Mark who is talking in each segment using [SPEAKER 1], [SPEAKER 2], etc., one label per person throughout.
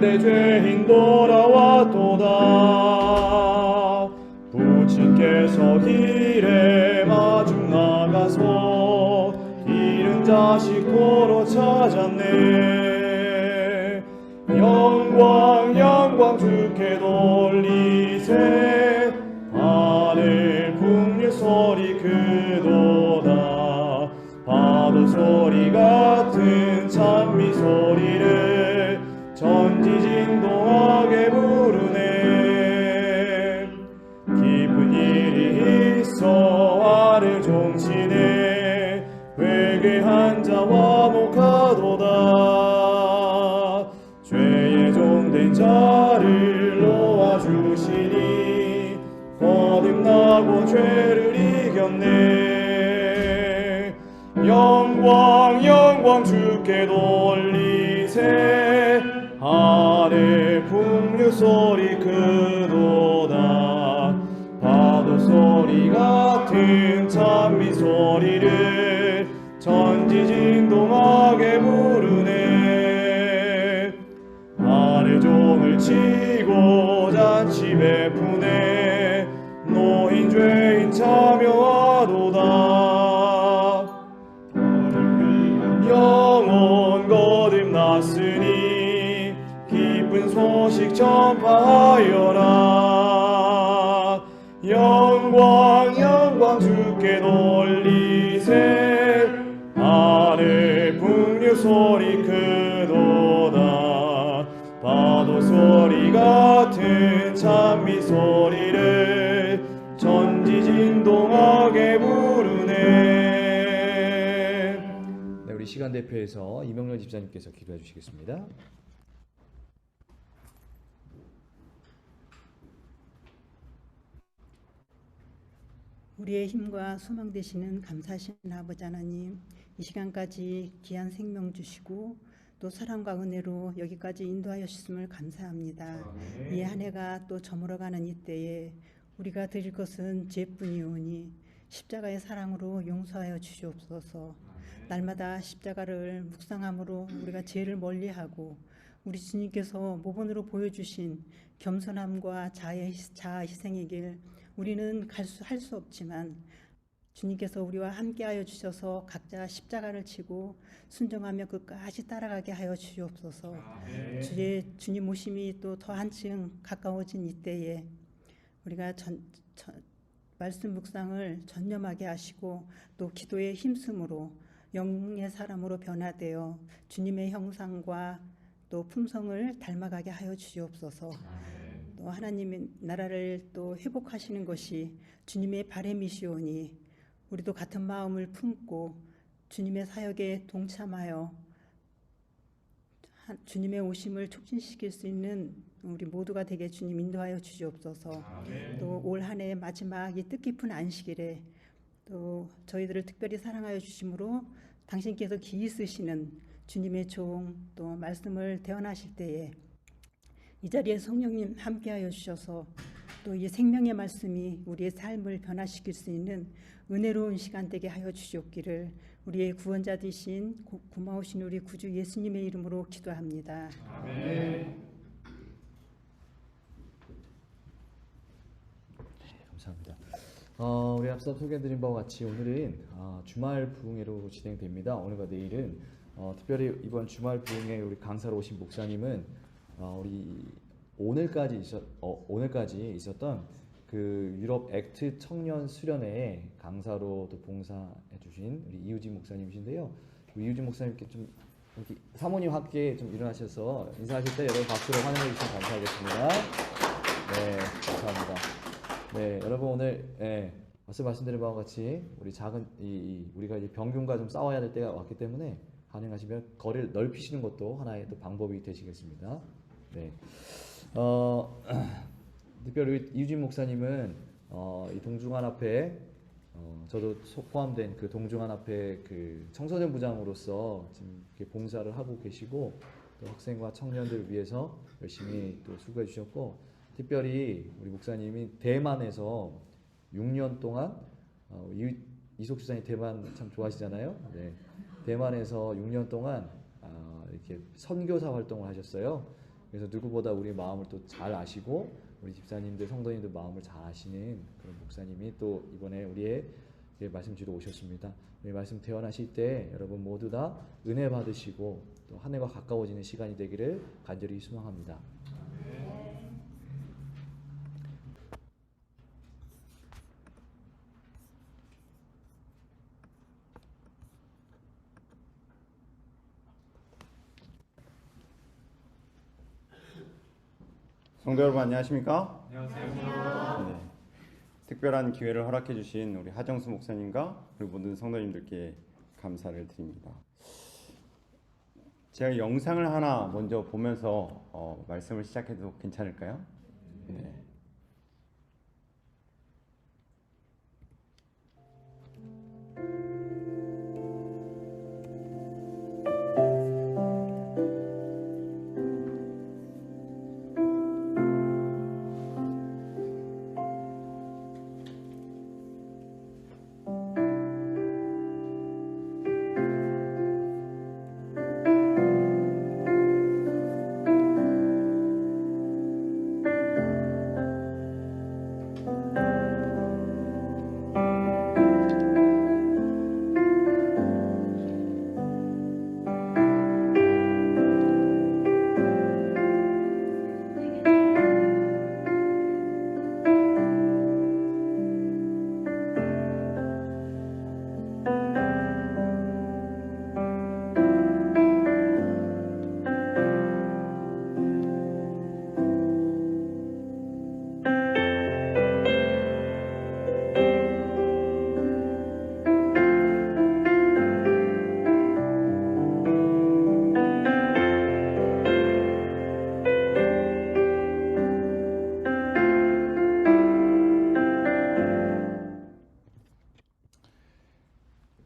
[SPEAKER 1] 내 죄인 돌아왔도다. 부친께서 길에 마중 나가서 잃은 자식 도로 찾았네. 영광 영광 주께 돌리세. 하늘 풍류 소리 크도다. 파도 소리 같은 찬미 소리를 전지진동하게 부르네. 깊은 일이 있어 아를 종치네. 회개한 자와 목하도다. 죄의 종된 자를 놓아주시니 거듭나고 죄를 이겼네. 영광 영광 주께 돌리세. 하늘 풍류 소리 크도다. 파도 소리 같은 찬미 소리를 전지진동하게 부르네. 하늘 종을 치고 잔치 베푸네. 노인 죄인 참여하도다. 영혼 거듭났으니 기쁜 소식 전파하여라. 영광 영광 주께 돌리세. 하늘 풍류 소리 크도다. 파도 소리 같은 찬미 소리를 전지진동하게 부르네. 네, 우리 시간 대표에서 이명렬 집사님께서 기도해 주시겠습니다.
[SPEAKER 2] 우리의 힘과 소망 되시는 감사하신 아버지 하나님, 이 시간까지 귀한 생명 주시고 또 사랑과 은혜로 여기까지 인도하여 주심을 감사합니다. 이 한 해가 또 저물어가는 이때에 우리가 드릴 것은 죄뿐이오니 십자가의 사랑으로 용서하여 주시옵소서. 날마다 십자가를 묵상함으로 우리가 죄를 멀리하고 우리 주님께서 모본으로 보여주신 겸손함과 자아 희생의 길, 우리는 할 수 없지만 주님께서 우리와 함께하여 주셔서 각자 십자가를 지고 순종하며 끝까지 따라가게 하여 주시옵소서. 주님 오심이 또 더 한층 가까워진 이때에 우리가 말씀 묵상을 전념하게 하시고 또 기도에 힘쓰므로 영의 사람으로 변화되어 주님의 형상과 또 품성을 닮아가게 하여 주시옵소서. 또 하나님의 나라를 또 회복하시는 것이 주님의 바람이시오니 우리도 같은 마음을 품고 주님의 사역에 동참하여 주님의 오심을 촉진시킬 수 있는 우리 모두가 되게 주님 인도하여 주시옵소서. 또 올 한 해의 마지막 이 뜻깊은 안식일에 또 저희들을 특별히 사랑하여 주심으로 당신께서 기이 쓰시는 주님의 종 또 말씀을 대언하실 때에 이 자리에 성령님 함께하여 주셔서 또 이 생명의 말씀이 우리의 삶을 변화시킬 수 있는 은혜로운 시간 되게 하여 주시옵기를 우리의 구원자 되신 고마우신 우리 구주 예수님의 이름으로 기도합니다.
[SPEAKER 1] 아멘. 감사합니다. 우리 앞서 소개해드린 바와 같이 오늘은 주말 부흥회로 진행됩니다. 오늘과 내일은 특별히 이번 주말 부흥회 우리 강사로 오신 목사님은 우리 오늘까지 있었던 그 유럽 액트 청년 수련회에 강사로 또 봉사해주신 우리 이유진 목사님이신데요. 우리 이유진 목사님께 좀 이렇게 사모님 함께 좀 일어나셔서 인사하실 때 여러분 박수로 환영해 주시면 감사하겠습니다. 네, 감사합니다. 네, 여러분 오늘 앞서 말씀드린 바와 같이 우리 작은 우리가 이제 병균과 좀 싸워야 될 때가 왔기 때문에 가능하시면 거리를 넓히시는 것도 하나의 또 방법이 되시겠습니다. 네, 특별히 이유진 목사님은 이 동중한 앞에 저도 포함된 그 동중한 앞에 그 청소년 부장으로서 지금 이렇게 봉사를 하고 계시고 또 학생과 청년들을 위해서 열심히 또 수고해 주셨고 특별히 우리 목사님이 대만에서 6년 동안 이속 주사님 대만 참 좋아하시잖아요. 네, 대만에서 6년 동안 이렇게 선교사 활동을 하셨어요. 그래서 누구보다 우리 마음을 또 잘 아시고 우리 집사님들 성도님들 마음을 잘 아시는 그런 목사님이 또 이번에 우리의 말씀 주러 오셨습니다. 우리 말씀 대원하실 때 여러분 모두 다 은혜 받으시고 또 하늘과 가까워지는 시간이 되기를 간절히 소망합니다.
[SPEAKER 3] 성도 여러분 안녕하십니까? 안녕하세요. 네, 특별한 기회를 허락해 주신 우리 하정수 목사님과 우리 모든 성도님들께 감사를 드립니다. 제가 영상을 하나 먼저 보면서 말씀을 시작해도 괜찮을까요? 네.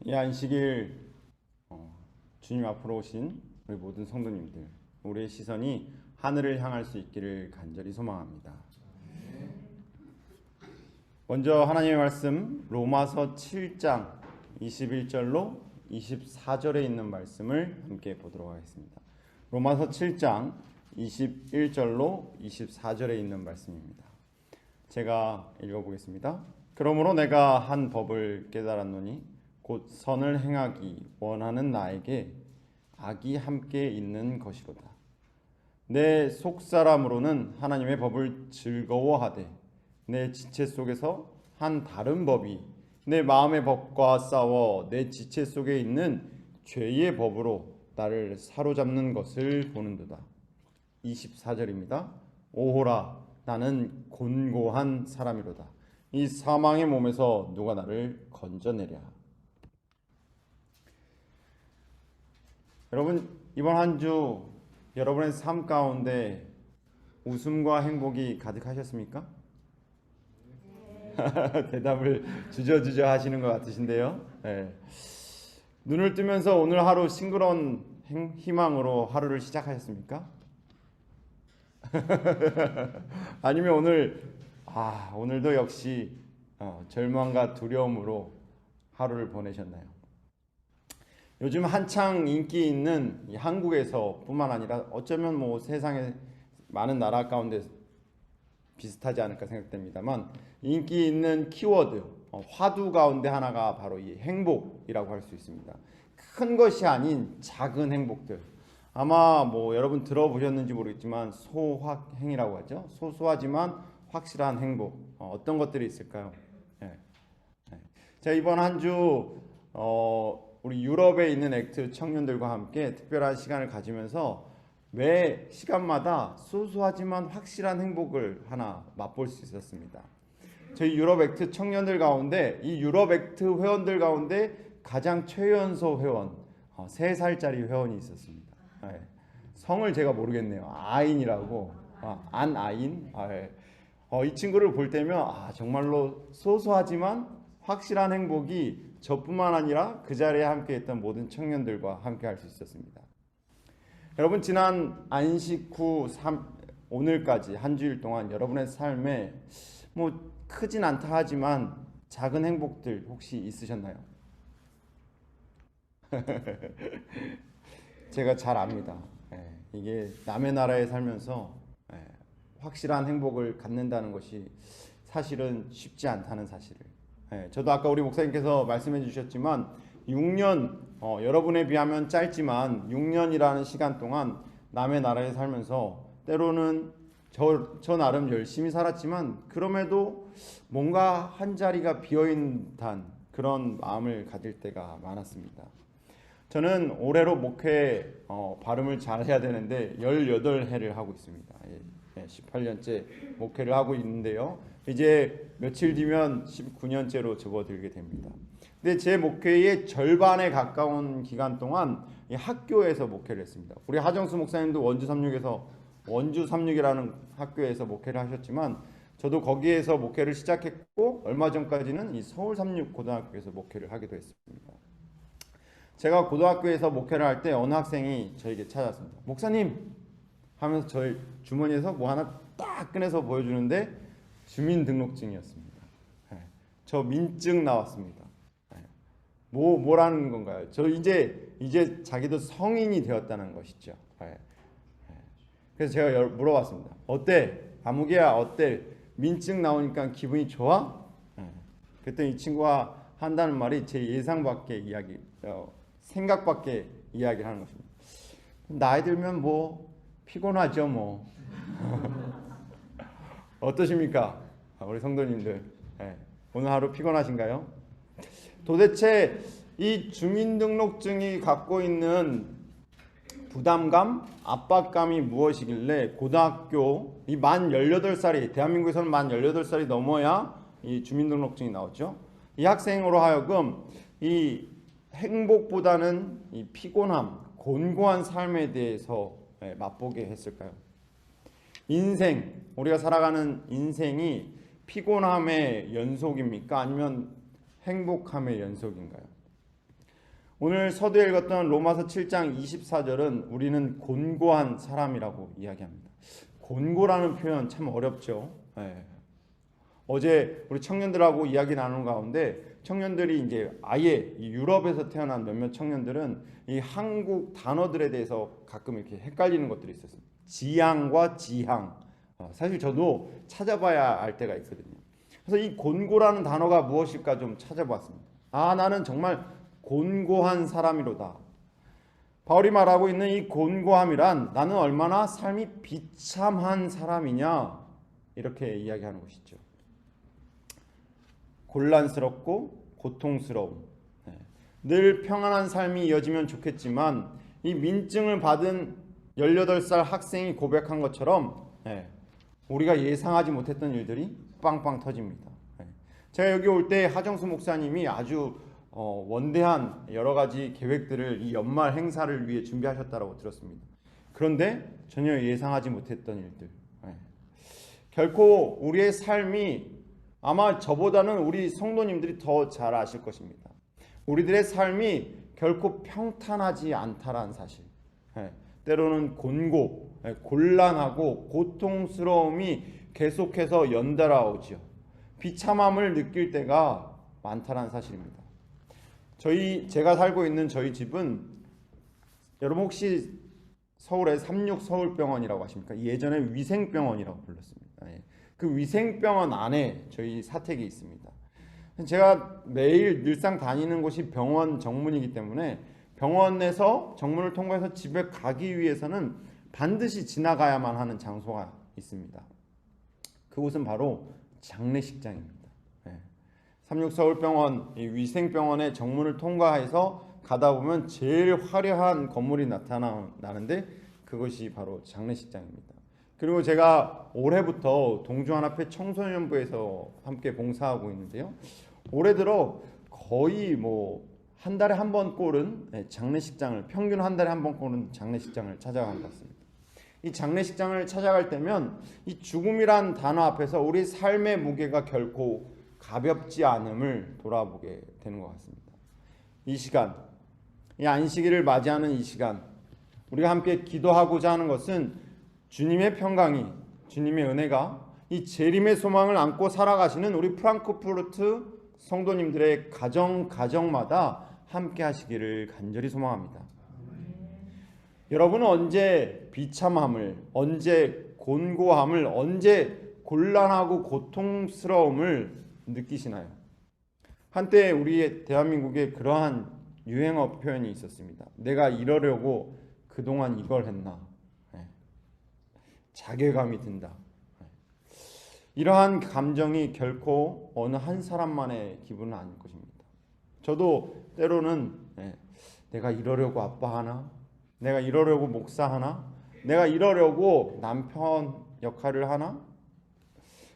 [SPEAKER 3] 이 안식일 주님 앞으로 오신 우리 모든 성도님들, 우리의 시선이 하늘을 향할 수 있기를 간절히 소망합니다. 먼저 하나님의 말씀 로마서 7장 21절로 24절에 있는 말씀을 함께 보도록 하겠습니다. 로마서 7장 21절로 24절에 있는 말씀입니다. 제가 읽어보겠습니다. 그러므로 내가 한 법을 깨달았노니 곧 선을 행하기 원하는 나에게 악이 함께 있는 것이로다. 내 속사람으로는 하나님의 법을 즐거워하되 내 지체 속에서 한 다른 법이 내 마음의 법과 싸워 내 지체 속에 있는 죄의 법으로 나를 사로잡는 것을 보는도다. 24절입니다. 오호라 나는 곤고한 사람이로다. 이 사망의 몸에서 누가 나를 건져내랴. 여러분 이번 한 주 여러분의 삶 가운데 웃음과 행복이 가득하셨습니까? 대답을 주저주저 하시는 것 같으신데요. 네. 눈을 뜨면서 오늘 하루 싱그러운 희망으로 하루를 시작하셨습니까? 아니면 오늘도 역시 절망과 두려움으로 하루를 보내셨나요? 요즘 한창 인기 있는 한국에서 뿐만 아니라 어쩌면 뭐 세상의 많은 나라 가운데 비슷하지 않을까 생각됩니다만 인기 있는 키워드 화두 가운데 하나가 바로 이 행복이라고 할 수 있습니다. 큰 것이 아닌 작은 행복들, 아마 뭐 여러분 들어보셨는지 모르겠지만 소확행이라고 하죠. 소소하지만 확실한 행복, 어떤 것들이 있을까요? 네. 자, 이번 한 주 우리 유럽에 있는 액트 청년들과 함께 특별한 시간을 가지면서 매 시간마다 소소하지만 확실한 행복을 하나 맛볼 수 있었습니다. 저희 유럽 액트 청년들 가운데 이 유럽 액트 회원들 가운데 가장 최연소 회원 3살짜리 회원이 있었습니다. 네. 성을 제가 모르겠네요. 아인이라고 안아인. 이 친구를 볼 때면 정말로 소소하지만 확실한 행복이 저뿐만 아니라 그 자리에 함께 했던 모든 청년들과 함께 할 수 있었습니다. 여러분 지난 안식 후 오늘까지 한 주일 동안 여러분의 삶에 뭐 크진 않다 하지만 작은 행복들 혹시 있으셨나요? 제가 잘 압니다. 이게 남의 나라에 살면서 확실한 행복을 갖는다는 것이 사실은 쉽지 않다는 사실을, 저도 아까 우리 목사님께서 말씀해 주셨지만 6년, 여러분에 비하면 짧지만 6년이라는 시간 동안 남의 나라에 살면서 때로는 저 나름 열심히 살았지만 그럼에도 뭔가 한 자리가 비어있는 듯한 그런 마음을 가질 때가 많았습니다. 저는 올해로 목회 발음을 잘 해야 되는데 18해를 하고 있습니다. 18년째 목회를 하고 있는데요. 이제 며칠 뒤면 19년째로 접어들게 됩니다. 근데 제 목회의 절반에 가까운 기간 동안 이 학교에서 목회를 했습니다. 우리 하정수 목사님도 원주 36이라는 학교에서 목회를 하셨지만 저도 거기에서 목회를 시작했고 얼마 전까지는 이 서울 36 고등학교에서 목회를 하기도 했습니다. 제가 고등학교에서 목회를 할 때 어느 학생이 저에게 찾아왔습니다. 목사님 하면서 저희 주머니에서 뭐 하나 딱 꺼내서 보여주는데 주민등록증이었습니다. 저 민증 나왔습니다. 뭐라는 건가요? 저 이제 자기도 성인이 되었다는 것이죠. 그래서 제가 물어봤습니다. 어때? 아무개야 어때? 민증 나오니까 기분이 좋아? 그랬더니 이 친구가 한다는 말이 제 예상 밖의 이야기, 생각 밖의 이야기를 하는 것입니다. 나이 들면 뭐 피곤하죠 뭐. 어떠십니까? 우리 성도님들, 오늘 하루 피곤하신가요? 도대체 이 주민등록증이 갖고 있는 부담감, 압박감이 무엇이길래 고등학교 이 만 18살이 대한민국에서는 만 18살이 넘어야 이 주민등록증이 나오죠. 이 학생으로 하여금 이 행복보다는 이 피곤함, 곤고한 삶에 대해서 맛보게 했을까요? 인생, 우리가 살아가는 인생이 피곤함의 연속입니까? 아니면 행복함의 연속인가요? 오늘 서두에 읽었던 로마서 7장 24절은 우리는 곤고한 사람이라고 이야기합니다. 곤고라는 표현 참 어렵죠. 어제 우리 청년들하고 이야기 나누는 가운데 청년들이 이제 아예 유럽에서 태어난 몇몇 청년들은 이 한국 단어들에 대해서 가끔 이렇게 헷갈리는 것들이 있었습니다. 지향과 지향. 사실 저도 찾아봐야 알 때가 있거든요. 그래서 이 곤고라는 단어가 무엇일까 좀 찾아봤습니다. 나는 정말 곤고한 사람이로다. 바울이 말하고 있는 이 곤고함이란 나는 얼마나 삶이 비참한 사람이냐 이렇게 이야기하는 것이죠. 곤란스럽고 고통스러움, 늘 평안한 삶이 이어지면 좋겠지만 이 민증을 받은 18살 학생이 고백한 것처럼 우리가 예상하지 못했던 일들이 빵빵 터집니다. 제가 여기 올 때 하정수 목사님이 아주 원대한 여러 가지 계획들을 이 연말 행사를 위해 준비하셨다고 들었습니다. 그런데 전혀 예상하지 못했던 일들. 결코 우리의 삶이 아마 저보다는 우리 성도님들이 더 잘 아실 것입니다. 우리들의 삶이 결코 평탄하지 않다라는 사실. 때로는 곤란하고 고통스러움이 계속해서 연달아오죠. 비참함을 느낄 때가 많다라는 사실입니다. 제가 살고 있는 저희 집은 여러분 혹시 서울의 36 서울병원이라고 아십니까? 예전에 위생병원이라고 불렀습니다. 그 위생병원 안에 저희 사택이 있습니다. 제가 매일 늘상 다니는 곳이 병원 정문이기 때문에 병원에서 정문을 통과해서 집에 가기 위해서는 반드시 지나가야만 하는 장소가 있습니다. 그곳은 바로 장례식장입니다. 36 서울병원 이 위생병원의 정문을 통과해서 가다 보면 제일 화려한 건물이 나타나는데 그것이 바로 장례식장입니다. 그리고 제가 올해부터 동주하나회 청소년부에서 함께 봉사하고 있는데요. 올해 들어 거의 한 달에 한 번 꼴은 장례식장을, 평균 한 달에 한 번 꼴은 장례식장을 찾아간 것 같습니다. 이 장례식장을 찾아갈 때면 이 죽음이란 단어 앞에서 우리 삶의 무게가 결코 가볍지 않음을 돌아보게 되는 것 같습니다. 이 시간, 이 안식일을 맞이하는 이 시간, 우리가 함께 기도하고자 하는 것은 주님의 평강이, 주님의 은혜가 이 재림의 소망을 안고 살아가시는 우리 프랑크푸르트 성도님들의 가정마다 함께 하시기를 간절히 소망합니다. 여러분은 언제 비참함을, 언제 곤고함을, 언제 곤란하고 고통스러움을 느끼시나요? 한때 우리 대한민국에 그러한 유행어 표현이 있었습니다. 내가 이러려고 그동안 이걸 했나? 자괴감이 든다. 이러한 감정이 결코 어느 한 사람만의 기분은 아닐 것입니다. 저도 때로는 내가 이러려고 아빠하나? 내가 이러려고 목사하나? 내가 이러려고 남편 역할을 하나?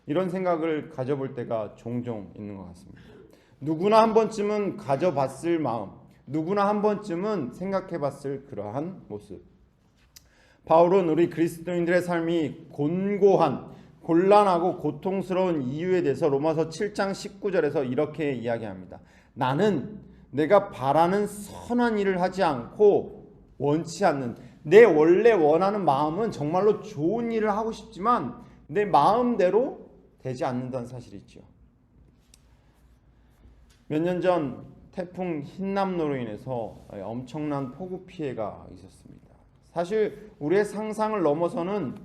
[SPEAKER 3] 이런 생각을 가져볼 때가 종종 있는 것 같습니다. 누구나 한 번쯤은 가져봤을 마음, 누구나 한 번쯤은 생각해봤을 그러한 모습. 바울은 우리 그리스도인들의 삶이 곤고한, 곤란하고 고통스러운 이유에 대해서 로마서 7장 19절에서 이렇게 이야기합니다. 나는 내가 바라는 선한 일을 하지 않고 원치 않는, 내 원래 원하는 마음은 정말로 좋은 일을 하고 싶지만 내 마음대로 되지 않는다는 사실이 있죠. 몇 년 전 태풍 흰남노로 인해서 엄청난 폭우 피해가 있었습니다. 사실 우리의 상상을 넘어서는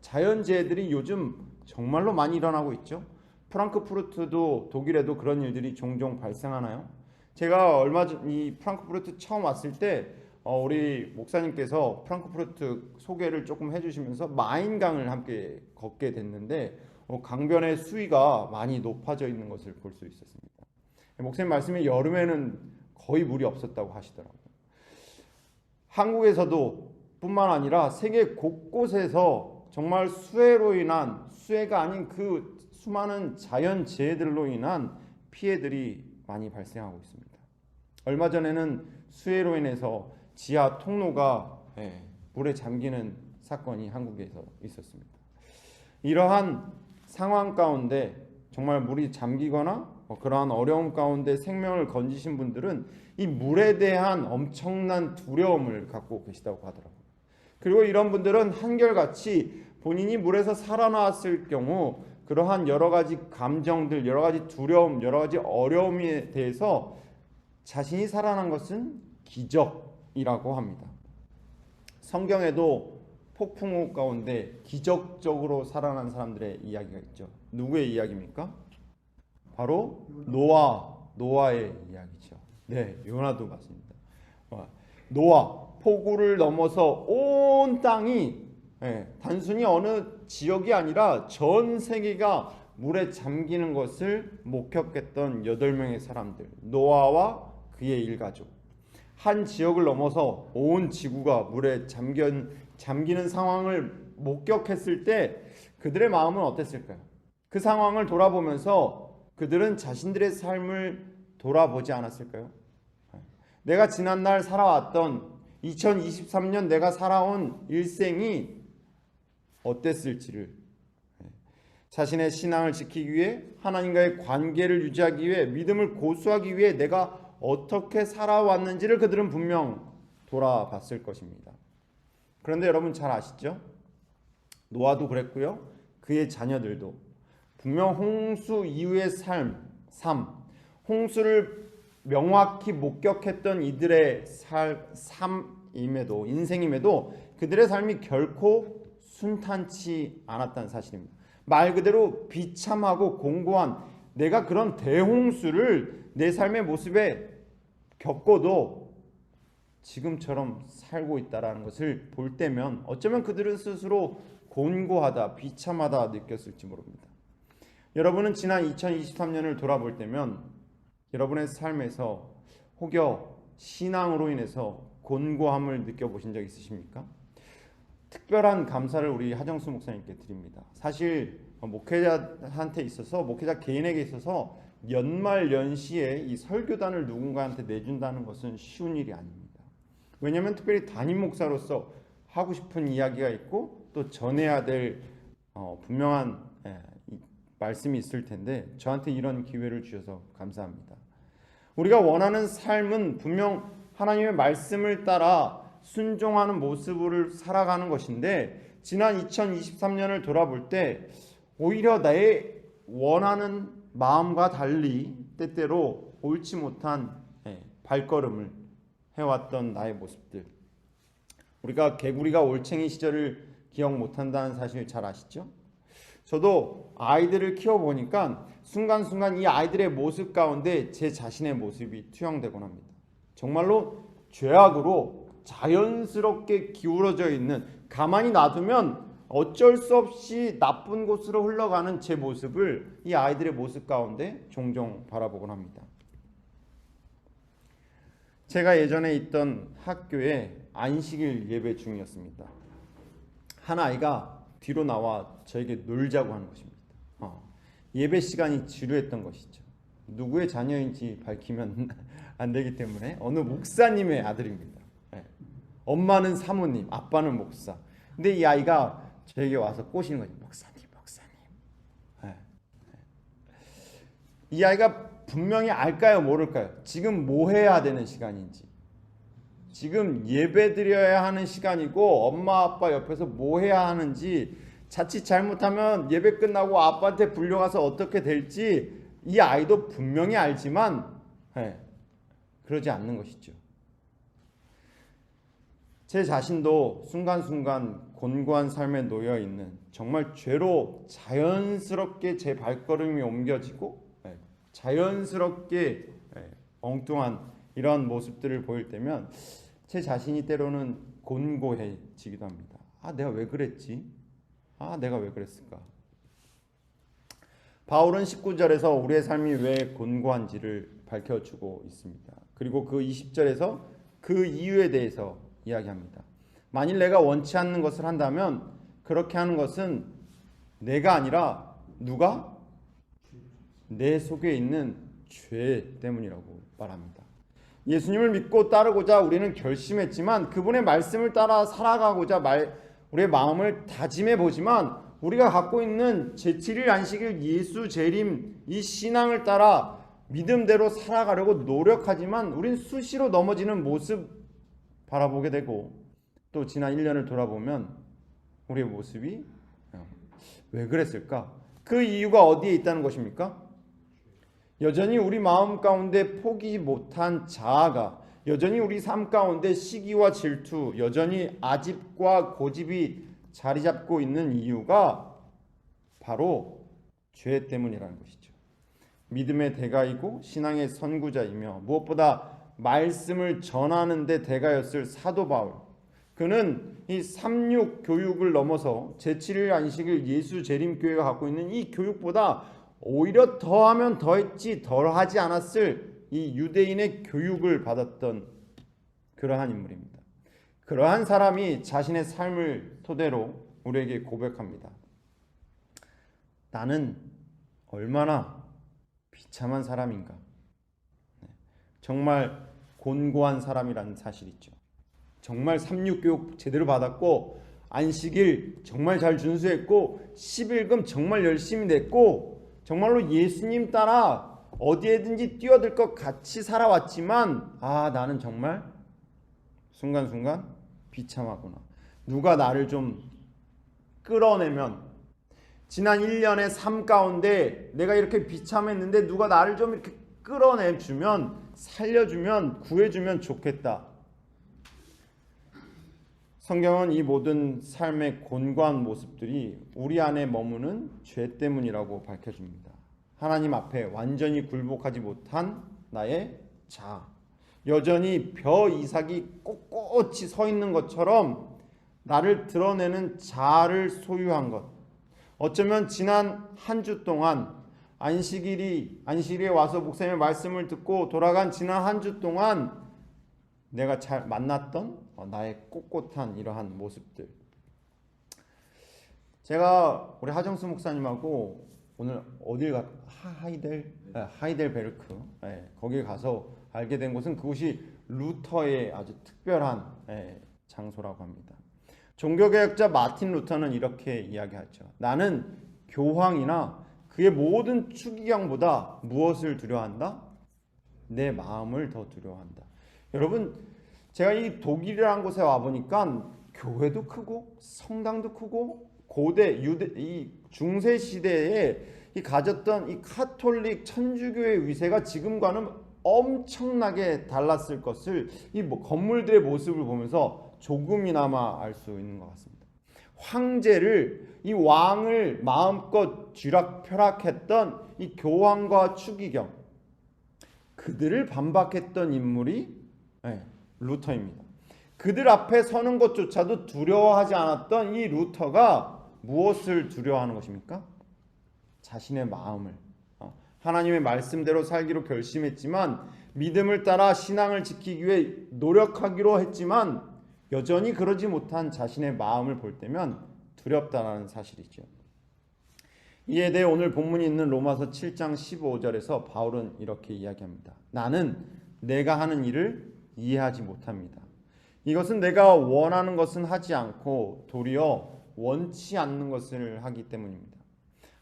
[SPEAKER 3] 자연재해들이 요즘 정말로 많이 일어나고 있죠. 프랑크푸르트도 독일에도 그런 일들이 종종 발생하나요? 제가 얼마 전 이 프랑크푸르트 처음 왔을 때 우리 목사님께서 프랑크푸르트 소개를 조금 해주시면서 마인강을 함께 걷게 됐는데 강변의 수위가 많이 높아져 있는 것을 볼 수 있었습니다. 목사님 말씀에 여름에는 거의 물이 없었다고 하시더라고요. 한국에서도 뿐만 아니라 세계 곳곳에서 정말 수해로 인한, 수해가 아닌 그 수많은 자연재해들로 인한 피해들이 많이 발생하고 있습니다. 얼마 전에는 수해로 인해서 지하 통로가 물에 잠기는 사건이 한국에서 있었습니다. 이러한 상황 가운데 정말 물이 잠기거나 그러한 어려움 가운데 생명을 건지신 분들은 이 물에 대한 엄청난 두려움을 갖고 계시다고 하더라고요. 그리고 이런 분들은 한결같이 본인이 물에서 살아나왔을 경우 그러한 여러 가지 감정들, 여러 가지 두려움, 여러 가지 어려움에 대해서 자신이 살아난 것은 기적이라고 합니다. 성경에도 폭풍우 가운데 기적적으로 살아난 사람들의 이야기가 있죠. 누구의 이야기입니까? 바로 노아의 이야기죠. 네, 요나도 맞습니다. 노아, 폭우를 넘어서 온 땅이 단순히 어느 지역이 아니라 전 세계가 물에 잠기는 것을 목격했던 8명의 사람들, 노아와 그의 일가족. 한 지역을 넘어서 온 지구가 물에 잠기는 상황을 목격했을 때 그들의 마음은 어땠을까요? 그 상황을 돌아보면서 그들은 자신들의 삶을 돌아보지 않았을까요? 내가 지난날 살아왔던 2023년 내가 살아온 일생이 어땠을지를, 자신의 신앙을 지키기 위해, 하나님과의 관계를 유지하기 위해, 믿음을 고수하기 위해 내가 어떻게 살아왔는지를 그들은 분명 돌아봤을 것입니다. 그런데 여러분 잘 아시죠? 노아도 그랬고요. 그의 자녀들도 분명 홍수 이후의 삶, 홍수를 명확히 목격했던 이들의 삶임에도, 인생임에도 그들의 삶이 결코 순탄치 않았다는 사실입니다. 말 그대로 비참하고 공고한, 내가 그런 대홍수를 내 삶의 모습에 겪어도 지금처럼 살고 있다는 것을 볼 때면 어쩌면 그들은 스스로 곤고하다, 비참하다 느꼈을지 모릅니다. 여러분은 지난 2023년을 돌아볼 때면 여러분의 삶에서 혹여 신앙으로 인해서 곤고함을 느껴보신 적 있으십니까? 특별한 감사를 우리 하정수 목사님께 드립니다. 사실 목회자한테 있어서, 목회자 개인에게 있어서 연말 연시에 이 설교단을 누군가한테 내준다는 것은 쉬운 일이 아닙니다. 왜냐하면 특별히 담임 목사로서 하고 싶은 이야기가 있고 또 전해야 될 분명한 말씀이 있을 텐데 저한테 이런 기회를 주셔서 감사합니다. 우리가 원하는 삶은 분명 하나님의 말씀을 따라 순종하는 모습을 살아가는 것인데, 지난 2023년을 돌아볼 때 오히려 나의 원하는 마음과 달리 때때로 옳지 못한 발걸음을 해왔던 나의 모습들, 우리가 개구리가 올챙이 시절을 기억 못한다는 사실 잘 아시죠? 저도 아이들을 키워보니까 순간순간 이 아이들의 모습 가운데 제 자신의 모습이 투영되곤 합니다. 정말로 죄악으로 자연스럽게 기울어져 있는, 가만히 놔두면 어쩔 수 없이 나쁜 곳으로 흘러가는 제 모습을 이 아이들의 모습 가운데 종종 바라보곤 합니다. 제가 예전에 있던 학교에 안식일 예배 중이었습니다. 한 아이가 뒤로 나와 저에게 놀자고 하는 것입니다. 예배 시간이 지루했던 것이죠. 누구의 자녀인지 밝히면 안 되기 때문에 어느 목사님의 아들입니다. 엄마는 사모님, 아빠는 목사. 근데 이 아이가 저에게 와서 꼬시는 거죠. 목사님. 이 아이가 분명히 알까요, 모를까요? 지금 뭐 해야 되는 시간인지, 지금 예배 드려야 하는 시간이고 엄마 아빠 옆에서 뭐 해야 하는지, 자칫 잘못하면 예배 끝나고 아빠한테 불려가서 어떻게 될지 이 아이도 분명히 알지만 그러지 않는 것이죠. 제 자신도 순간순간 곤고한 삶에 놓여 있는, 정말 죄로 자연스럽게 제 발걸음이 옮겨지고 자연스럽게 엉뚱한 이런 모습들을 보일 때면 제 자신이 때로는 곤고해지기도 합니다. 내가 왜 그랬지? 내가 왜 그랬을까? 바울은 19절에서 우리의 삶이 왜 곤고한지를 밝혀주고 있습니다. 그리고 그 20절에서 그 이유에 대해서 이야기합니다. 만일 내가 원치 않는 것을 한다면 그렇게 하는 것은 내가 아니라 누가? 내 속에 있는 죄 때문이라고 말합니다. 예수님을 믿고 따르고자 우리는 결심했지만, 그분의 말씀을 따라 살아가고자 우리의 마음을 다짐해 보지만, 우리가 갖고 있는 제7일 안식일 예수 재림 이 신앙을 따라 믿음대로 살아가려고 노력하지만 우린 수시로 넘어지는 모습 바라보게 되고, 또 지난 1년을 돌아보면 우리의 모습이 왜 그랬을까? 그 이유가 어디에 있다는 것입니까? 여전히 우리 마음 가운데 포기 못한 자아가, 여전히 우리 삶 가운데 시기와 질투, 여전히 아집과 고집이 자리 잡고 있는 이유가 바로 죄 때문이라는 것이죠. 믿음의 대가이고 신앙의 선구자이며 무엇보다 말씀을 전하는 데 대가였을 사도 바울, 그는 이 3.6 교육을 넘어서 제7일 안식일 예수 재림교회가 갖고 있는 이 교육보다 오히려 더하면 더했지 덜하지 않았을 이 유대인의 교육을 받았던 그러한 인물입니다. 그러한 사람이 자신의 삶을 토대로 우리에게 고백합니다. 나는 얼마나 비참한 사람인가. 정말 곤고한 사람이라는 사실이죠. 정말 3.6 교육 제대로 받았고, 안식일 정말 잘 준수했고, 11금 정말 열심히 냈고, 정말로 예수님 따라 어디에든지 뛰어들 것 같이 살아왔지만 나는 정말 순간순간 비참하구나. 누가 나를 좀 끌어내면, 지난 1년의 삶 가운데 내가 이렇게 비참했는데 누가 나를 좀 이렇게 끌어내주면, 살려주면, 구해주면 좋겠다. 성경은 이 모든 삶의 곤고한 모습들이 우리 안에 머무는 죄 때문이라고 밝혀줍니다. 하나님 앞에 완전히 굴복하지 못한 나의 자아, 여전히 벼 이삭이 꼿꼿이 서 있는 것처럼 나를 드러내는 자아를 소유한 것, 어쩌면 지난 한 주 동안 안식일에 와서 목사님의 말씀을 듣고 돌아간 지난 한 주 동안 내가 잘 만났던 나의 꼿꼿한 이러한 모습들. 제가 우리 하정수 목사님하고 오늘 어딜 하이델베르크 거기 가서 알게 된 곳은 그곳이 루터의 아주 특별한 장소라고 합니다. 종교개혁자 마틴 루터는 이렇게 이야기하죠. 나는 교황이나 그의 모든 추기경보다 무엇을 두려워한다? 내 마음을 더 두려워한다. 여러분, 제가 이 독일이라는 곳에 와보니까 교회도 크고 성당도 크고 고대 이 중세 시대에 가졌던 이 카톨릭 천주교의 위세가 지금과는 엄청나게 달랐을 것을 이 건물들의 모습을 보면서 조금이나마 알 수 있는 것 같습니다. 황제를, 이 왕을 마음껏 쥐락펴락했던 이 교황과 추기경, 그들을 반박했던 인물이 루터입니다. 그들 앞에 서는 것조차도 두려워하지 않았던 이 루터가 무엇을 두려워하는 것입니까? 자신의 마음을, 하나님의 말씀대로 살기로 결심했지만, 믿음을 따라 신앙을 지키기 위해 노력하기로 했지만 여전히 그러지 못한 자신의 마음을 볼 때면 두렵다는 사실이죠. 이에 대해 오늘 본문이 있는 로마서 7장 15절에서 바울은 이렇게 이야기합니다. 나는 내가 하는 일을 이해하지 못합니다. 이것은 내가 원하는 것은 하지 않고 도리어 원치 않는 것을 하기 때문입니다.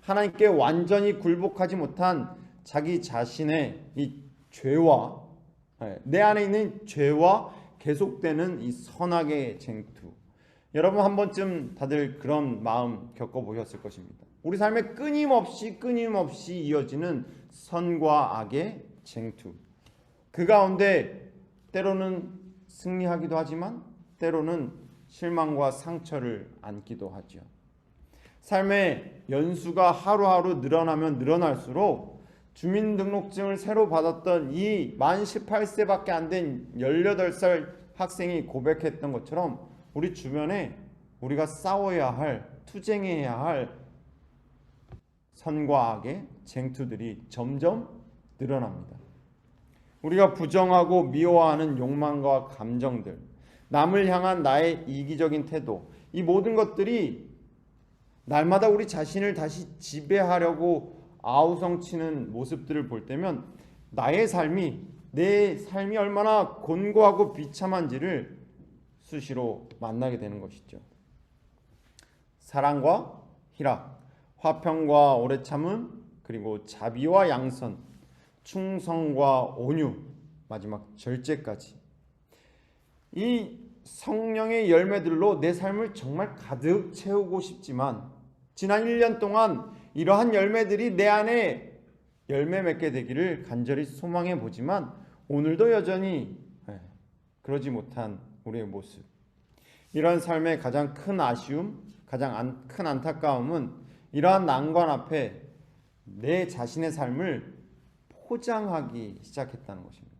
[SPEAKER 3] 하나님께 완전히 굴복하지 못한 자기 자신의 이 죄와, 내 안에 있는 죄와 계속되는 이 선악의 쟁투. 여러분 한 번쯤 다들 그런 마음 겪어보셨을 것입니다. 우리 삶에 끊임없이 이어지는 선과 악의 쟁투. 그 가운데 때로는 승리하기도 하지만 때로는 실망과 상처를 안기도 하죠. 삶의 연수가 하루하루 늘어나면 늘어날수록 주민등록증을 새로 받았던 이 만 18세밖에 안 된 18살 학생이 고백했던 것처럼 우리 주변에 우리가 싸워야 할, 투쟁해야 할 선과 악의 쟁투들이 점점 늘어납니다. 우리가 부정하고 미워하는 욕망과 감정들, 남을 향한 나의 이기적인 태도, 이 모든 것들이 날마다 우리 자신을 다시 지배하려고 아우성치는 모습들을 볼 때면 내 삶이 얼마나 곤고하고 비참한지를 수시로 만나게 되는 것이죠. 사랑과 희락, 화평과 오래 참음, 그리고 자비와 양선, 충성과 온유, 마지막 절제까지. 이 성령의 열매들로 내 삶을 정말 가득 채우고 싶지만 지난 1년 동안 이러한 열매들이 내 안에 열매 맺게 되기를 간절히 소망해 보지만 오늘도 여전히 그러지 못한 우리의 모습. 이러한 삶의 가장 큰 아쉬움, 가장 큰 안타까움은 이러한 난관 앞에 내 자신의 삶을 포장하기 시작했다는 것입니다.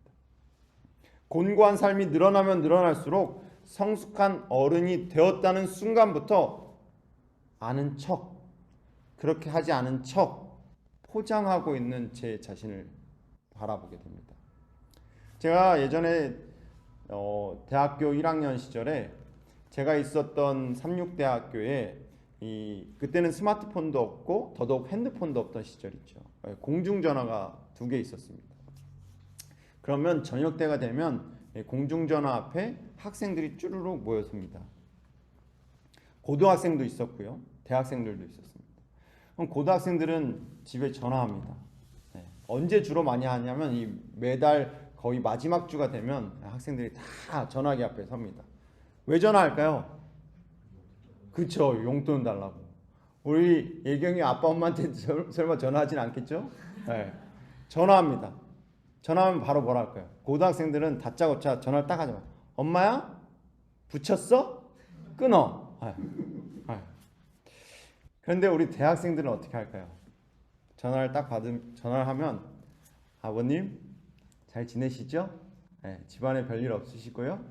[SPEAKER 3] 곤고한 삶이 늘어나면 늘어날수록 성숙한 어른이 되었다는 순간부터 아는 척, 그렇게 하지 않은 척 포장하고 있는 제 자신을 바라보게 됩니다. 제가 예전에 대학교 1학년 시절에 제가 있었던 삼육대학교에 그때는 스마트폰도 없고 더더욱 핸드폰도 없던 시절이죠. 공중전화가 2개 있었습니다. 그러면 저녁 때가 되면 공중전화 앞에 학생들이 쭈루룩 모였습니다. 고등학생도 있었고요, 대학생들도 있었습니다. 그럼 고등학생들은 집에 전화합니다. 언제 주로 많이 하냐면 매달 거의 마지막 주가 되면 학생들이 다 전화기 앞에 섭니다. 왜 전화할까요? 그쵸, 용돈 달라고. 우리 예경이 아빠 엄마한테 설마 전화하진 않겠죠? 전화합니다. 전화하면 바로 뭐라 할까요? 고등학생들은 다짜고짜 전화를 딱 하잖아. 엄마야? 붙였어? 끊어. 그런데 우리 대학생들은 어떻게 할까요? 전화를 하면 아버님 잘 지내시죠? 집안에 별일 없으시고요.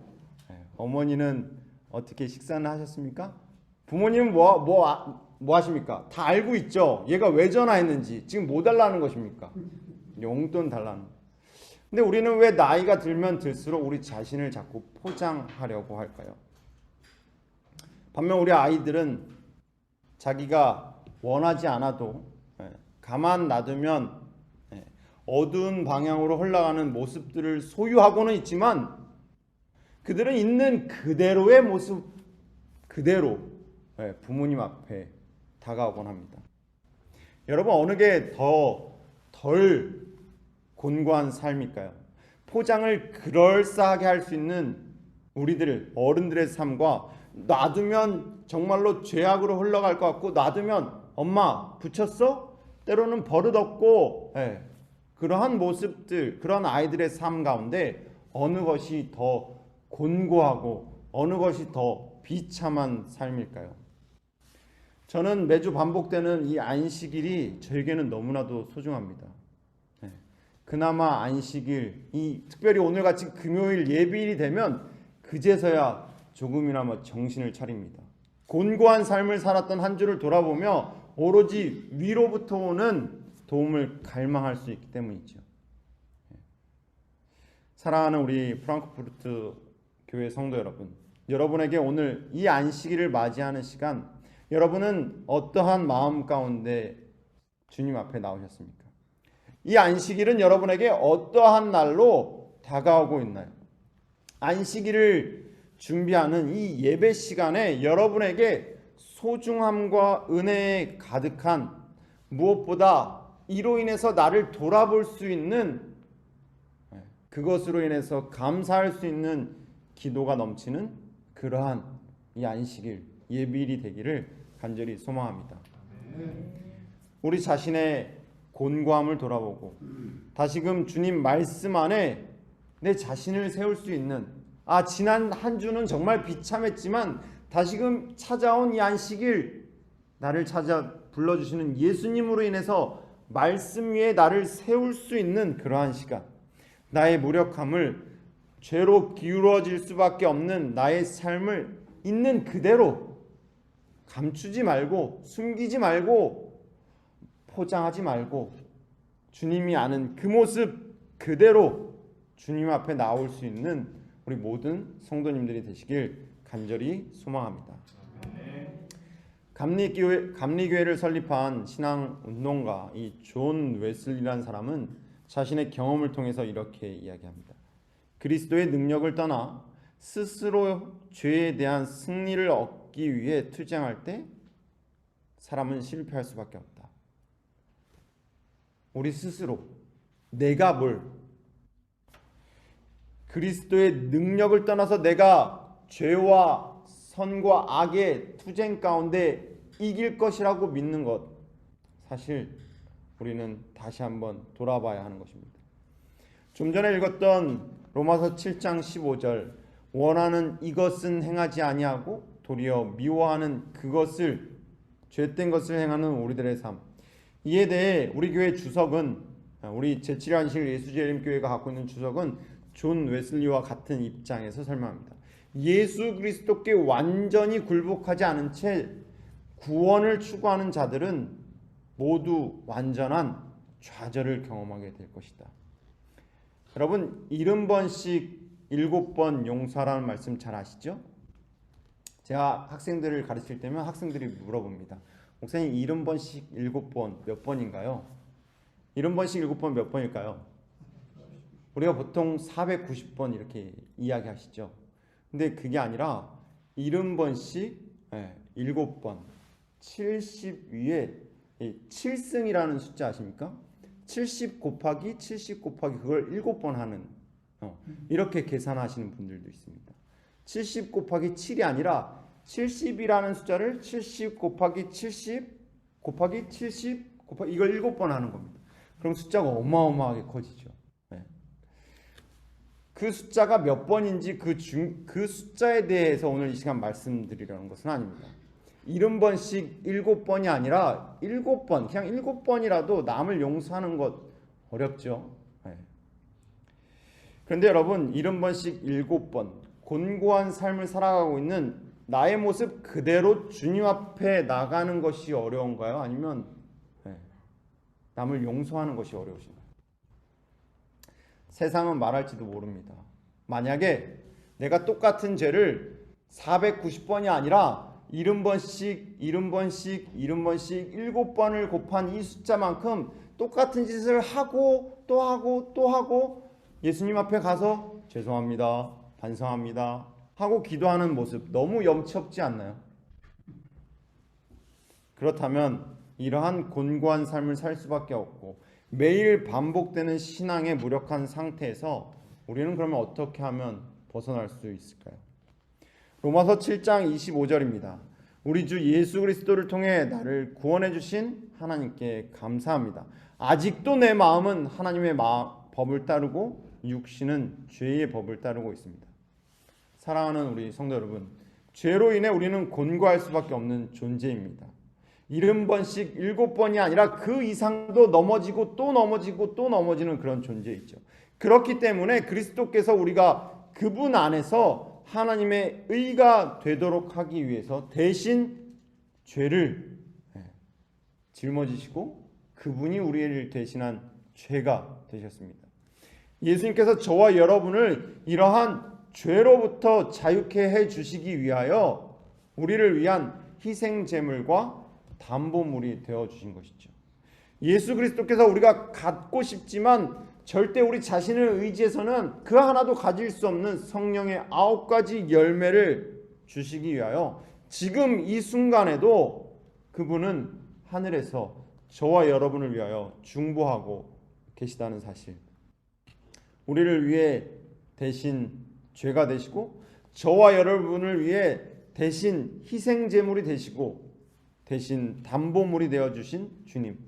[SPEAKER 3] 어머니는 어떻게 식사는 하셨습니까? 부모님은 뭐 하십니까? 다 알고 있죠. 얘가 왜 전화했는지. 지금 뭐 달라는 것입니까? 용돈 달라는. 근데 우리는 왜 나이가 들면 들수록 우리 자신을 자꾸 포장하려고 할까요? 반면 우리 아이들은 자기가 원하지 않아도 가만 놔두면 어두운 방향으로 흘러가는 모습들을 소유하고는 있지만 그들은 있는 그대로의 모습 그대로 부모님 앞에 다가오곤 합니다. 여러분, 어느 게 덜 곤고한 삶일까요? 포장을 그럴싸하게 할 수 있는 우리들 어른들의 삶과 놔두면 정말로 죄악으로 흘러갈 것 같고 놔두면 엄마 붙였어? 때로는 버릇없고 그러한 모습들, 그런 아이들의 삶 가운데 어느 것이 더 곤고하고 어느 것이 더 비참한 삶일까요? 저는 매주 반복되는 이 안식일이 저에게는 너무나도 소중합니다. 네. 그나마 안식일, 특별히 오늘같이 금요일 예비일이 되면 그제서야 조금이나마 정신을 차립니다. 곤고한 삶을 살았던 한 주를 돌아보며 오로지 위로부터 오는 도움을 갈망할 수 있기 때문이죠. 사랑하는 우리 프랑크푸르트 교회 성도 여러분, 여러분에게 오늘 이 안식일을 맞이하는 시간, 여러분은 어떠한 마음 가운데 주님 앞에 나오셨습니까? 이 안식일은 여러분에게 어떠한 날로 다가오고 있나요? 안식일을 준비하는 이 예배 시간에 여러분에게 소중함과 은혜에 가득한, 무엇보다 이로 인해서 나를 돌아볼 수 있는, 그것으로 인해서 감사할 수 있는 기도가 넘치는 그러한 이 안식일 예비일이 되기를 간절히 소망합니다. 우리 자신의 곤고함을 돌아보고 다시금 주님 말씀 안에 내 자신을 세울 수 있는, 지난 한 주는 정말 비참했지만 다시금 찾아온 이 안식일, 나를 찾아 불러주시는 예수님으로 인해서 말씀 위에 나를 세울 수 있는 그러한 시간, 나의 무력함을, 죄로 기울어질 수밖에 없는 나의 삶을 있는 그대로 감추지 말고, 숨기지 말고, 포장하지 말고, 주님이 아는 그 모습 그대로 주님 앞에 나올 수 있는 우리 모든 성도님들이 되시길 간절히 소망합니다. 감리교회를 설립한 신앙운동가 이 존 웨슬리라는 사람은 자신의 경험을 통해서 이렇게 이야기합니다. 그리스도의 능력을 떠나 스스로 죄에 대한 승리를 얻기 위해 투쟁할 때 사람은 실패할 수밖에 없다. 우리 스스로 내가 그리스도의 능력을 떠나서 내가 죄와 선과 악의 투쟁 가운데 이길 것이라고 믿는 것, 사실 우리는 다시 한번 돌아봐야 하는 것입니다. 좀 전에 읽었던 로마서 7장 15절, 원하는 이것은 행하지 아니하고 도리어 미워하는 그것을, 죄된 것을 행하는 우리들의 삶, 이에 대해 우리 교회 주석은, 우리 제7안식일 예수재림교회가 갖고 있는 주석은 존 웨슬리와 같은 입장에서 설명합니다. 예수 그리스도께 완전히 굴복하지 않은 채 구원을 추구하는 자들은 모두 완전한 좌절을 경험하게 될 것이다. 여러분, 70번씩 7번 용서하라는 말씀 잘 아시죠? 제가 학생들을 가르칠 때면 학생들이 물어봅니다. 목사님, 70번씩 7번 몇 번인가요? 70번씩 7번 몇 번일까요? 우리가 보통 490번 이렇게 이야기하시죠. 근데 그게 아니라 70번씩 7번, 70 위에 7승이라는 숫자 아십니까? 70 곱하기 70 곱하기 그걸 7번 하는, 이렇게 계산하시는 분들도 있습니다. 70 곱하기 7이 아니라 70이라는 숫자를 70 곱하기 70 곱하기 70 곱하기 이걸 7번 하는 겁니다. 그럼 숫자가 어마어마하게 커지죠. 그 숫자가 몇 번인지 그 숫자에 대해서 오늘 이 시간 말씀드리려는 것은 아닙니다. 70번씩 7번이 아니라 7번, 그냥 7번이라도 남을 용서하는 것 어렵죠. 그런데 여러분, 70번씩 7번 곤고한 삶을 살아가고 있는 나의 모습 그대로 주님 앞에 나가는 것이 어려운가요? 아니면 남을 용서하는 것이 어려우신가요? 세상은 말할지도 모릅니다. 만약에 내가 똑같은 죄를 490번이 아니라 70번씩 70번씩 70번씩 7번을 곱한 이 숫자만큼 똑같은 짓을 하고 또 하고 또 하고 예수님 앞에 가서 죄송합니다, 반성합니다 하고 기도하는 모습, 너무 염치없지 않나요? 그렇다면 이러한 곤고한 삶을 살 수밖에 없고 매일 반복되는 신앙의 무력한 상태에서 우리는 그러면 어떻게 하면 벗어날 수 있을까요? 로마서 7장 25절입니다. 우리 주 예수 그리스도를 통해 나를 구원해 주신 하나님께 감사합니다. 아직도 내 마음은 하나님의 법을 따르고 육신은 죄의 법을 따르고 있습니다. 사랑하는 우리 성도 여러분, 죄로 인해 우리는 곤고할 수밖에 없는 존재입니다. 70번씩 7번이 아니라 그 이상도 넘어지고 또 넘어지고 또 넘어지는 그런 존재이죠. 그렇기 때문에 그리스도께서 우리가 그분 안에서 하나님의 의가 되도록 하기 위해서 대신 죄를 짊어지시고 그분이 우리를 대신한 죄가 되셨습니다. 예수님께서 저와 여러분을 이러한 죄로부터 자유케 해 주시기 위하여 우리를 위한 희생 제물과 담보물이 되어 주신 것이죠. 예수 그리스도께서 우리가 갖고 싶지만 절대 우리 자신을 의지해서는 그 하나도 가질 수 없는 성령의 9가지 열매를 주시기 위하여 지금 이 순간에도 그분은 하늘에서 저와 여러분을 위하여 중보하고 계시다는 사실, 우리를 위해 대신 죄가 되시고 저와 여러분을 위해 대신 희생 제물이 되시고 대신 담보물이 되어주신 주님,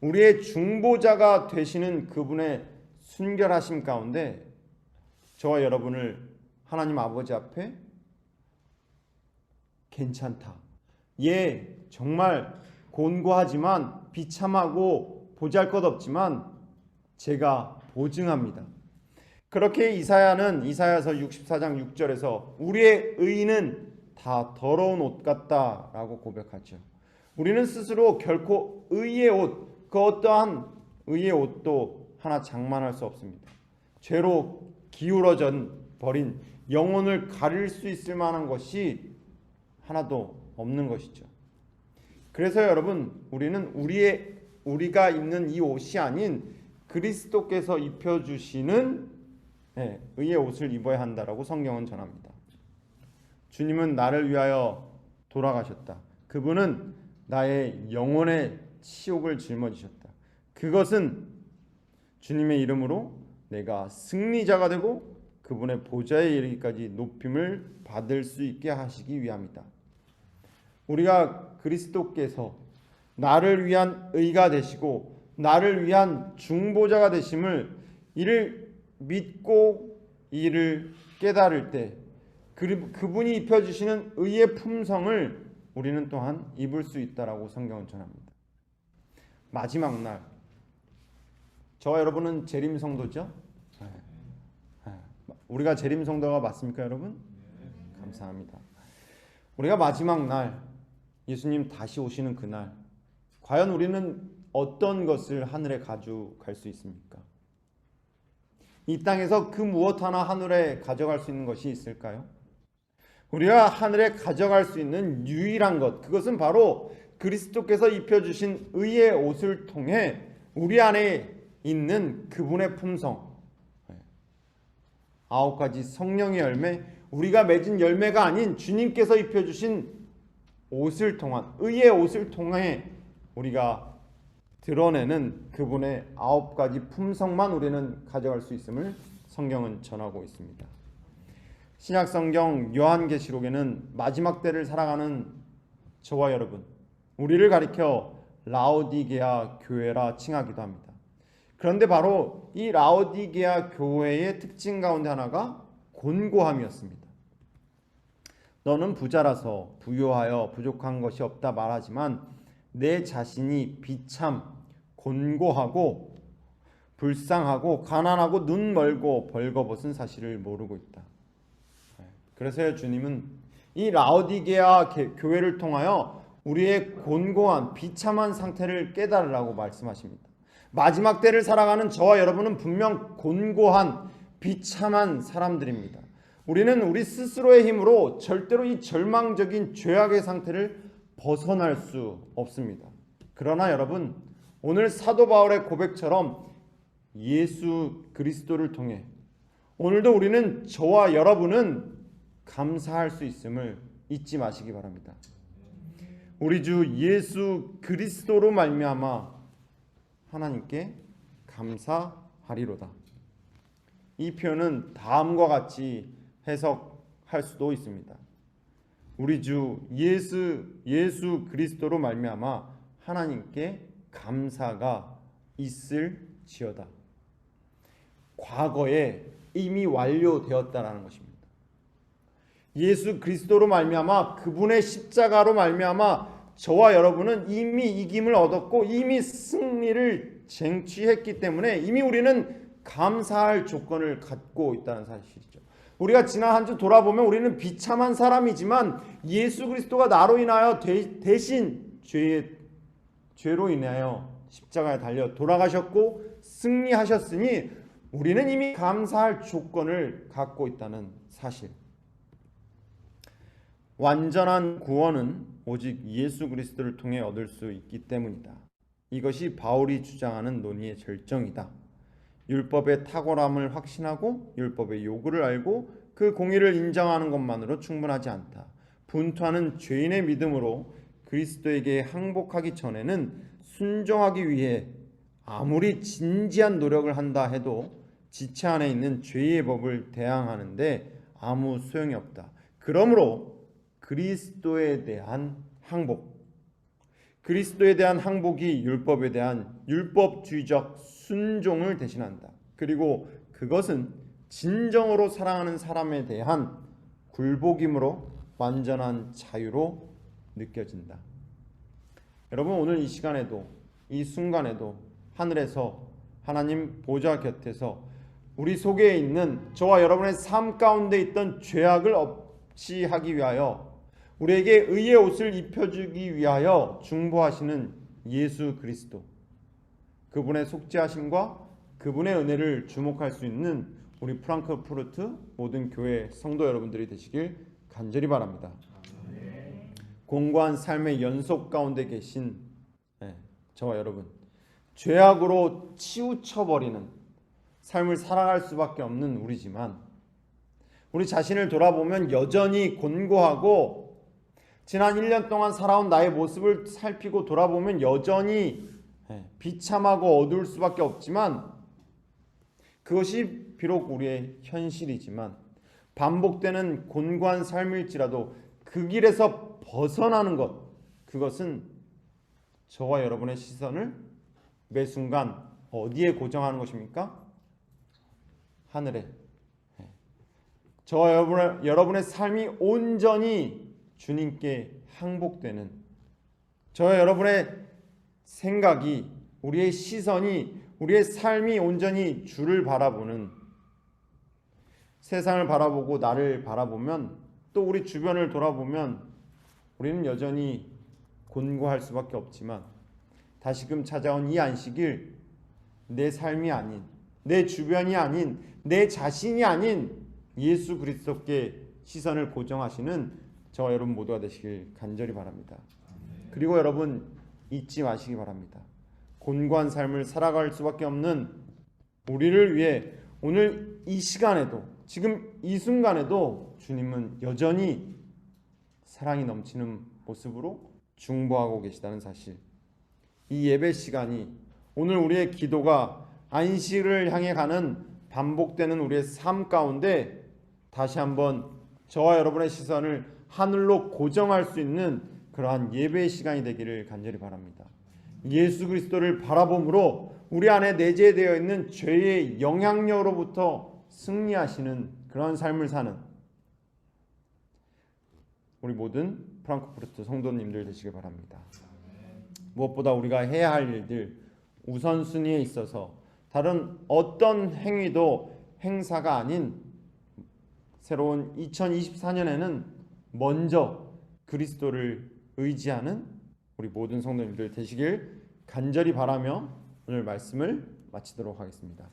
[SPEAKER 3] 우리의 중보자가 되시는 그분의 순결하심 가운데 저와 여러분을 하나님 아버지 앞에 괜찮다, 정말 곤고하지만 비참하고 보잘것없지만 제가 보증합니다. 그렇게 이사야는 이사야서 64장 6절에서 우리의 의는 다 더러운 옷 같다라고 고백하죠. 우리는 스스로 결코 의의 옷, 그 어떠한 의의 옷도 하나 장만할 수 없습니다. 죄로 기울어져 버린 영혼을 가릴 수 있을 만한 것이 하나도 없는 것이죠. 그래서 여러분, 우리는 우리가 입는 이 옷이 아닌 그리스도께서 입혀주시는 의의 옷을 입어야 한다라고 성경은 전합니다. 주님은 나를 위하여 돌아가셨다. 그분은 나의 영혼의 치욕을 짊어지셨다. 그것은 주님의 이름으로 내가 승리자가 되고 그분의 보좌에 이르기까지 높임을 받을 수 있게 하시기 위함이다. 우리가 그리스도께서 나를 위한 의가 되시고 나를 위한 중보자가 되심을 이를 믿고 이를 깨달을 때 그분이 입혀주시는 의의 품성을 우리는 또한 입을 수 있다라고 성경은 전합니다. 마지막 날, 저와 여러분은 재림 성도죠? 우리가 재림 성도가 맞습니까, 여러분? 감사합니다. 우리가 마지막 날, 예수님 다시 오시는 그날, 과연 우리는 어떤 것을 하늘에 가져갈 수 있습니까? 이 땅에서 그 무엇 하나 하늘에 가져갈 수 있는 것이 있을까요? 우리가 하늘에 가져갈 수 있는 유일한 것, 그것은 바로 그리스도께서 입혀주신 의의 옷을 통해 우리 안에 있는 그분의 품성, 9가지 성령의 열매, 우리가 맺은 열매가 아닌 주님께서 입혀주신 옷을 통한, 의의 옷을 통해 우리가 드러내는 그분의 9가지 품성만 우리는 가져갈 수 있음을 성경은 전하고 있습니다. 신약성경 요한계시록에는 마지막 때를 살아가는 저와 여러분, 우리를 가리켜 라오디게아 교회라 칭하기도 합니다. 그런데 바로 이 라오디게아 교회의 특징 가운데 하나가 곤고함이었습니다. 너는 부자라서 부유하여 부족한 것이 없다 말하지만 내 자신이 비참 곤고하고 불쌍하고 가난하고 눈 멀고 벌거벗은 사실을 모르고 있다. 그래서 주님은 이 라오디게아 교회를 통하여 우리의 곤고한 비참한 상태를 깨달으라고 말씀하십니다. 마지막 때를 살아가는 저와 여러분은 분명 곤고한 비참한 사람들입니다. 우리는 우리 스스로의 힘으로 절대로 이 절망적인 죄악의 상태를 벗어날 수 없습니다. 그러나 여러분, 오늘 사도 바울의 고백처럼 예수 그리스도를 통해 오늘도 우리는, 저와 여러분은 감사할 수 있음을 잊지 마시기 바랍니다. 우리 주 예수 그리스도로 말미암아 하나님께 감사하리로다. 이 표현은 다음과 같이 해석할 수도 있습니다. 우리 주 예수 그리스도로 말미암아 하나님께 감사가 있을지어다. 과거에 이미 완료되었다라는 것입니다. 예수 그리스도로 말미암아 그분의 십자가로 말미암아 저와 여러분은 이미 이김을 얻었고 이미 승리를 쟁취했기 때문에 이미 우리는 감사할 조건을 갖고 있다는 사실이죠. 우리가 지난 한 주 돌아보면 우리는 비참한 사람이지만 예수 그리스도가 나로 인하여 대신 죄로 인하여 십자가에 달려 돌아가셨고 승리하셨으니 우리는 이미 감사할 조건을 갖고 있다는 사실. 완전한 구원은 오직 예수 그리스도를 통해 얻을 수 있기 때문이다. 이것이 바울이 주장하는 논의의 절정이다. 율법의 탁월함을 확신하고 율법의 요구를 알고 그 공의를 인정하는 것만으로 충분하지 않다. 분투하는 죄인의 믿음으로 그리스도에게 항복하기 전에는 순종하기 위해 아무리 진지한 노력을 한다 해도 지체 안에 있는 죄의 법을 대항하는데 아무 소용이 없다. 그러므로 그리스도에 대한 항복이 율법에 대한 율법주의적 순종을 대신한다. 그리고 그것은 진정으로 사랑하는 사람에 대한 굴복임으로 완전한 자유로 느껴진다. 여러분, 오늘 이 시간에도 이 순간에도 하늘에서 하나님 보좌 곁에서 우리 속에 있는 저와 여러분의 삶 가운데 있던 죄악을 없이 하기 위하여 우리에게 의의 옷을 입혀주기 위하여 중보하시는 예수 그리스도, 그분의 속죄하심과 그분의 은혜를 주목할 수 있는 우리 프랑크푸르트 모든 교회 성도 여러분들이 되시길 간절히 바랍니다. 공고한 삶의 연속 가운데 계신 저와 여러분, 죄악으로 치우쳐버리는 삶을 살아갈 수밖에 없는 우리지만 우리 자신을 돌아보면 여전히 곤고하고 지난 1년 동안 살아온 나의 모습을 살피고 돌아보면 여전히 비참하고 어두울 수밖에 없지만 그것이 비록 우리의 현실이지만 반복되는 곤고한 삶일지라도 그 길에서 벗어나는 것, 그것은 저와 여러분의 시선을 매 순간 어디에 고정하는 것입니까? 하늘에. 저와 여러분의 삶이 온전히 주님께 항복되는, 저와 여러분의 생각이, 우리의 시선이, 우리의 삶이 온전히 주를 바라보는, 세상을 바라보고 나를 바라보면 또 우리 주변을 돌아보면 우리는 여전히 곤고할 수밖에 없지만 다시금 찾아온 이 안식일, 내 삶이 아닌, 내 주변이 아닌, 내 자신이 아닌 예수 그리스도께 시선을 고정하시는 저와 여러분 모두가 되시길 간절히 바랍니다. 그리고 여러분 잊지 마시기 바랍니다. 곤고한 삶을 살아갈 수밖에 없는 우리를 위해 오늘 이 시간에도, 지금 이 순간에도 주님은 여전히 사랑이 넘치는 모습으로 중보하고 계시다는 사실. 이 예배 시간이, 오늘 우리의 기도가 안식을 향해 가는 반복되는 우리의 삶 가운데 다시 한번 저와 여러분의 시선을 하늘로 고정할 수 있는 그러한 예배의 시간이 되기를 간절히 바랍니다. 예수 그리스도를 바라봄으로 우리 안에 내재되어 있는 죄의 영향력으로부터 승리하시는 그러한 삶을 사는 우리 모든 프랑크푸르트 성도님들 되시길 바랍니다. 무엇보다 우리가 해야 할 일들, 우선순위에 있어서 다른 어떤 행위도 행사가 아닌 새로운 2024년에는 먼저 그리스도를 의지하는 우리 모든 성도님들 되시길 간절히 바라며 오늘 말씀을 마치도록 하겠습니다.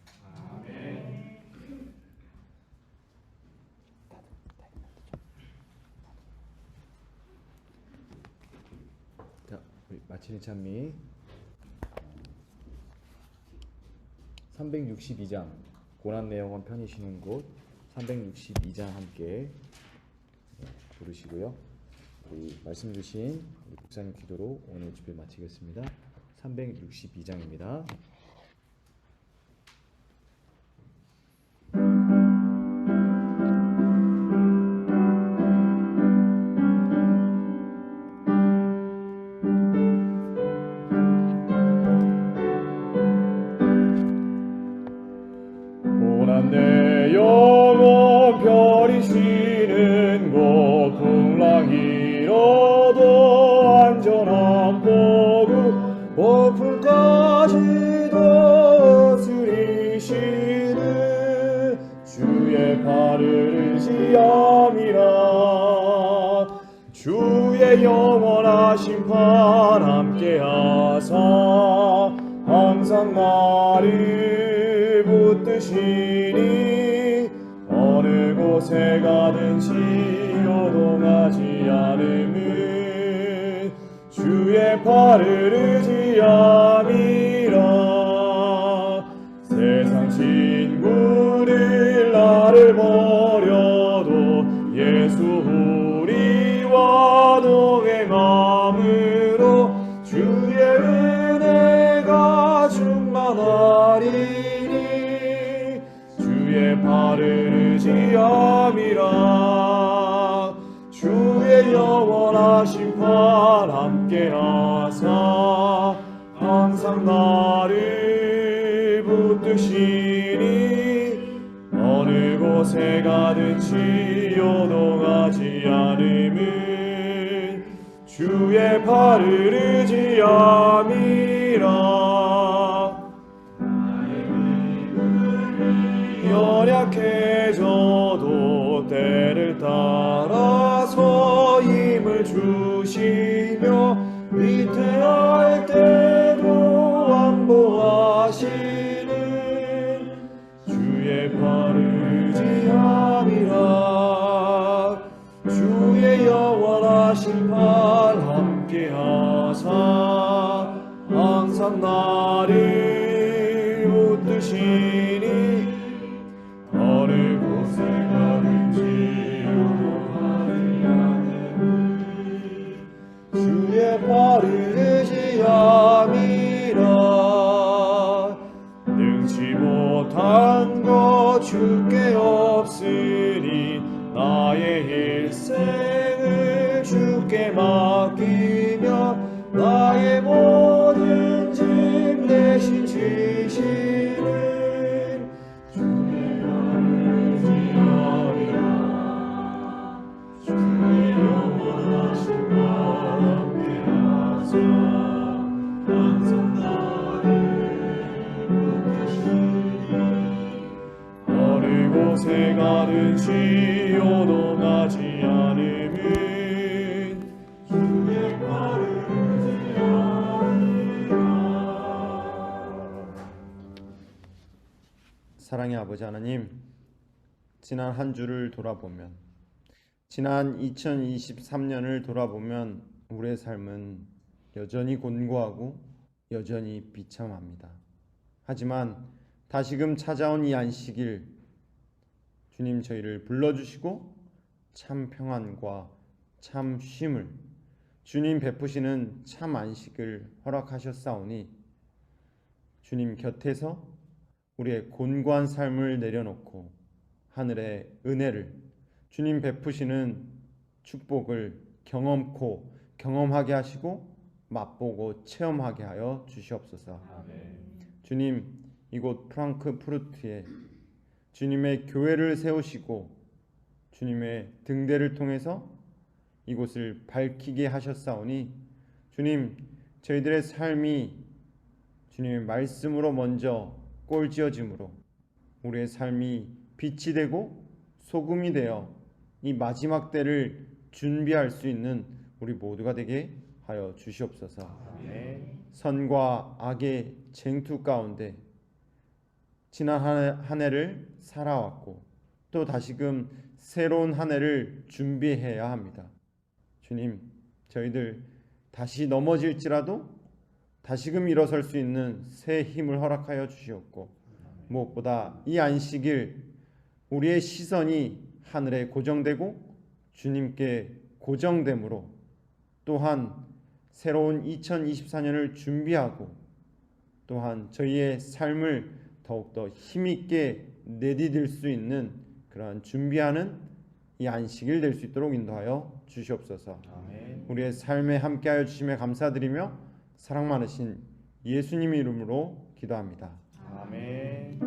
[SPEAKER 1] 자, 우리 마치는 찬미 362장 고난 내용은 편히 쉬는 곳 362장 함께 부르시고요. 우리 말씀 주신 우리 목사님 기도로 오늘 집회 마치겠습니다. 362장입니다. 고난 내 영혼 편히 쉬는 곳
[SPEAKER 3] 받으리함이라. 주의 영원한 심판 함께하사 항상 나를 붙드시니 어느 곳에 가든지 요동하지 않음은 주의 팔을 의지함이라. 세상 친구들 나를 버려도 예수 우리와 동행함으로 주의 은혜가 충만하리니 주의 팔을 의지함이라. 주의 영원한 심판 함께하사 항상 나를 붙드시니 어느 곳에 가든지 요동하지 않음은 주의 팔을 의지함이라. 연약해져도 때를 따라서 힘을 주시며 위태할 때도 안보하시는 주의 팔을 의지함이라. 주의 영원한 심판 함께하사 항상 나를 붙드시니 어느 곳에 가든지 요동하지 않음은 주의 팔을 의지함이라. 능치 못한 것 주께 없으니 나의 일생을 주께 맡기며 나의 모든 짐 대신 지시는 주의 팔을 의지함이라. 주의 영원한 심판 함께하사 항상 나를 붙드시니 어느 곳에 가든지 요동하지 않음은 주의 팔을 의지함이라. 사랑의 아버지 하나님, 지난 한 주를 돌아보면, 지난 2023년을 돌아보면 우리의 삶은 여전히 곤고하고 여전히 비참합니다. 하지만 다시금 찾아온 이 안식일, 주님 저희를 불러주시고 참 평안과 참 쉼을, 주님 베푸시는 참 안식을 허락하셨사오니 주님 곁에서 우리의 곤고한 삶을 내려놓고 하늘의 은혜를, 주님 베푸시는 축복을 경험하게 하시고 맛보고 체험하게 하여 주시옵소서. 아멘. 주님, 이곳 프랑크푸르트에 주님의 교회를 세우시고 주님의 등대를 통해서 이곳을 밝히게 하셨사오니 주님, 저희들의 삶이 주님의 말씀으로 먼저 꼴지어짐으로 우리의 삶이 빛이 되고 소금이 되어 이 마지막 때를 준비할 수 있는 우리 모두가 되게 하여 주시옵소서. 아멘. 선과 악의 쟁투 가운데 지난 한 해를 살아왔고 또 다시금 새로운 한 해를 준비해야 합니다. 주님, 저희들 다시 넘어질지라도 다시금 일어설 수 있는 새 힘을 허락하여 주시옵고, 무엇보다 이 안식일 우리의 시선이 하늘에 고정되고 주님께 고정됨으로 또한 새로운 2024년을 준비하고 또한 저희의 삶을 더욱더 힘있게 내디딜 수 있는 그러한 준비하는 이 안식일 될 수 있도록 인도하여 주시옵소서. 아멘. 우리의 삶에 함께하여 주심에 감사드리며 사랑 많으신 예수님의 이름으로 기도합니다. 아멘.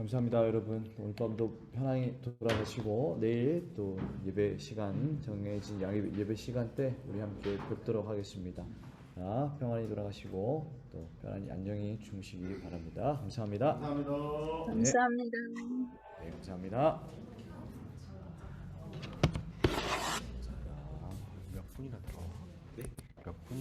[SPEAKER 1] 감사합니다, 여러분. 오늘 밤도 편안히 돌아가시고 내일 또 예배 시간 정해진 예배 시간 때 우리 함께 뵙도록 하겠습니다. 자, 평안히 돌아가시고 또 편안히 안녕히 주무시기 바랍니다. 감사합니다.
[SPEAKER 4] 감사합니다.
[SPEAKER 1] 네, 감사합니다.
[SPEAKER 3] 몇 분이나 들어? 몇 분?